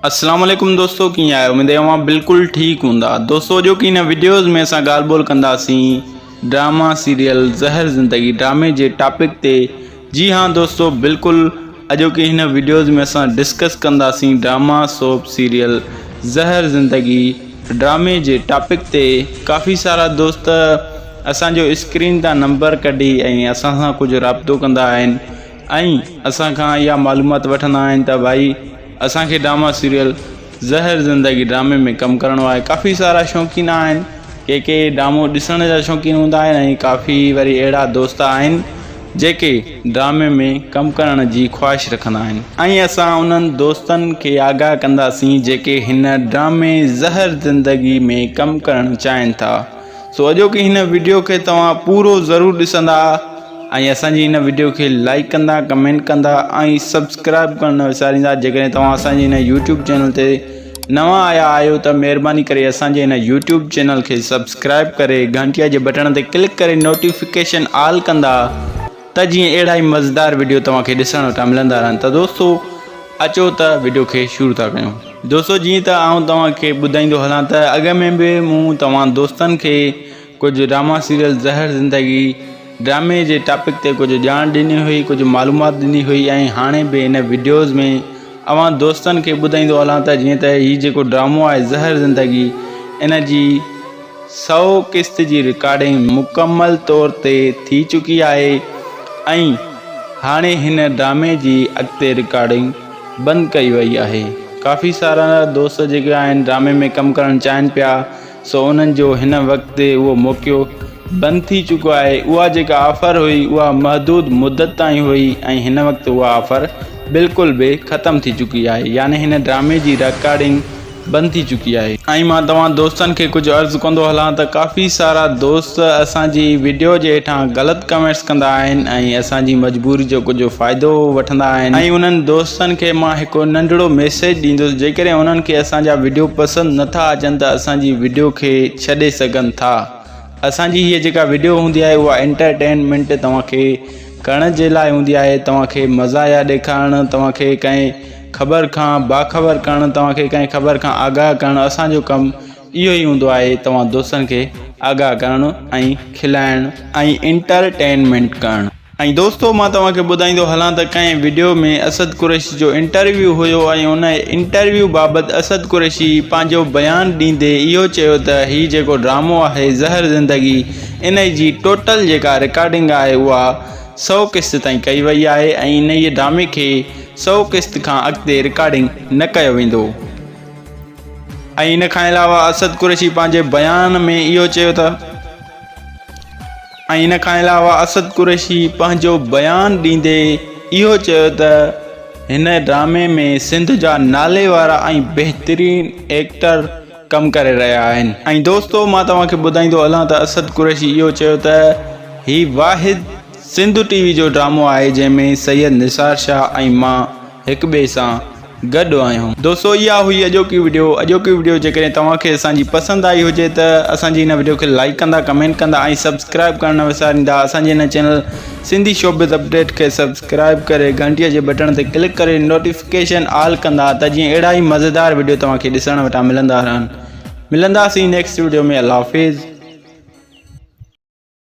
अस्सलाम वालेकुम दोस्तों, की आयो? उम्मीद है बिल्कुल ठीक हूंदा। दोस्तों जो कि इन वीडियोज़ में असां ॻाल्हि ॿोल कंदासीं ड्रामा सीरियल ज़हर ज़िंदगी ड्रामे जे टॉपिक ते। जी हाँ दोस्तों, बिल्कुल अॼो की हिन वीडियोज़ में असां डिस्कस कंदासीं ड्रामा सोप सीरियल ज़हर ज़िंदगी ड्रामे जे टॉपिक ते। काफ़ी सारा दोस्त असांजो स्क्रीन तां नंबर कढी ऐं असां सां कुझु राब्तो कंदा आहिनि ऐं असां खां इहा मालूमात वठंदा आहिनि त भाई असांखे ड्रामा सीरियल ज़हर ज़िंदगी ड्रामे में कमु करिणो आहे। काफ़ी सारा शौक़ीन आहिनि, के ड्रामो ॾिसण जा शौक़ीन हूंदा आहिनि ऐं काफ़ी वरी अहिड़ा दोस्त आहिनि जेके ड्रामे में कमु करण जी ख़्वाहिश रखंदा आहिनि। ऐं असां उन्हनि दोस्तनि खे आगाह कंदासीं जेके हिन ड्रामे ज़हर ज़िंदगी में कमु करणु चाहिनि था। सो अॼो की हिन वीडियो खे तव्हां पूरो ज़रूरु ॾिसंदा ऐं असांजी हिन वीडियो खे लाइक कंदा, कमेंट कंदा ऐं सब्सक्राइब करणु न विसारींदा। जेकॾहिं तव्हां असांजे हिन यूट्यूब चैनल ते नवां आया आहियो त महिरबानी करे असांजे हिन यूट्यूब चैनल खे सब्सक्राइब करे घंटिया जे बटन ते क्लिक करे नोटिफिकेशन ऑल कंदा त जीअं अहिड़ा ई मज़ेदार वीडियो तव्हांखे ॾिसण वटां मिलंदा रहनि। त दोस्तों अचो त वीडियो खे शुरू था कयूं। दोस्तों जीअं त आउं तव्हांखे ॿुधाईंदो हलां त अॻ में बि मूं तव्हां दोस्तनि खे कुझु ड्रामा सीरियल ज़हर ज़िंदगी ड्रामे जे टॉपिक ते कुझु ॼाण ॾिनी हुई, कुझु मालूमात ॾिनी हुई ऐं हाणे बि हिन वीडियोज़ में अवां दोस्तनि खे ॿुधाईंदो हलां त जीअं त हीउ जेको ड्रामो आहे ज़हर ज़िंदगी, इन जी 100 क़िस्त जी रिकॉर्डिंग मुकमल तौर ते थी चुकी आहे ऐं हाणे हिन ड्रामे जी अॻिते रिकॉर्डिंग बंदि कई वई आहे। काफ़ी सारा दोस्त जेके आहिनि ड्रामे में कमु करणु चाहिनि पिया, सो उन्हनि जो हिन वक़्तु उहो मौक़ो बंदि थी चुको आहे। उहा जेका ऑफ़र हुई उहा महदूद मुद्दत ताईं हुई ऐं हिन वक़्तु उहा ऑफ़र बिल्कुल भी ख़त्म थी चुकी आहे, यानी हिन ड्रामे जी रिकॉर्डिंग बंदि थी चुकी आहे। ऐं मां तव्हां दोस्तनि खे कुझु अर्ज़ु कंदो हलां त काफ़ी सारा दोस्त असांजी वीडियो जे हेठां ग़लति कमेंट्स कंदा आहिनि ऐं असांजी मजबूरी जो कुझु फ़ाइदो वठंदा आहिनि। ऐं उन्हनि दोस्तनि खे मां हिकु नंढिड़ो मैसेज ॾींदुसि, जेकॾहिं उन्हनि खे असांजा वीडियो पसंदि नथा अचनि त असांजी वीडियो खे छॾे सघनि था। असांजी हीअ जेका वीडियो हूंदी आहे उहा एंटरटेनमेंट तव्हांखे करण जे लाइ हूंदी आहे, तव्हांखे मज़ाया ॾेखारणु, तव्हांखे कंहिं ख़बर खां बाख़बर करणु, तव्हांखे कंहिं ख़बर खां आगाह करणु। असांजो कमु इहो ई हूंदो आहे, तव्हां दोस्तनि खे आगाह करणु ऐं खिलाइणु ऐं एंटरटेनमेंट करणु। ऐं दोस्तों मां तव्हांखे ॿुधाईंदो हलां त कंहिं वीडियो में असद कुरैशी जो इंटरव्यू हुयो ऐं उन इंटरव्यू बाबति असद कुरैशी पंहिंजो बयानु ॾींदे इहो चयो त हीउ जेको ड्रामो आहे ज़हर ज़िंदगी, इन जी टोटल जेका रिकॉर्डिंग आहे उहा 100 क़िस्त ताईं कई वई आहे ऐं इन ई ड्रामे खे 100 क़िस्त खां अॻिते रिकॉर्डिंग न कयो वेंदो। ऐं इन खां अलावा असद कुरैशी पंहिंजे बयान में इहो चयो त असद कुरैशी पंहिंजो बयानु ॾींदे इहो चयो त हिन ड्रामे में सिंध जा नाले वारा ऐं बहितरीन एक्टर कमु करे रहिया आहिनि। ऐं दोस्तों मां तव्हांखे ॿुधाईंदो हलां त असद कुरैशी इहो चयो त हीउ वाहिद सिंध टीवी जो ड्रामो आहे जंहिंमें सैयद निसार शाह ऐं मां हिक ॿिए सां गॾु आहियूं। दोस्तों इहा हुई अॼोकी वीडियो। जेकॾहिं तव्हांखे असांजी पसंदि आई हुजे त असांजी हिन वीडियो खे लाइक कंदा, कमेंट कंदा ऐं सब्सक्राइब करणु न विसारींदा। असांजे हिन चैनल सिंधी शोबिज़ अपडेट खे सब्सक्राइब करे घंटीअ जे बटन ते क्लिक करे नोटिफिकेशन ऑल कंदा त जीअं अहिड़ा ई मज़ेदार वीडियो तव्हांखे ॾिसण वटां मिलंदा रहनि। मिलंदासीं नेक्स्ट वीडियो में। अल्लाह हाफ़िज़।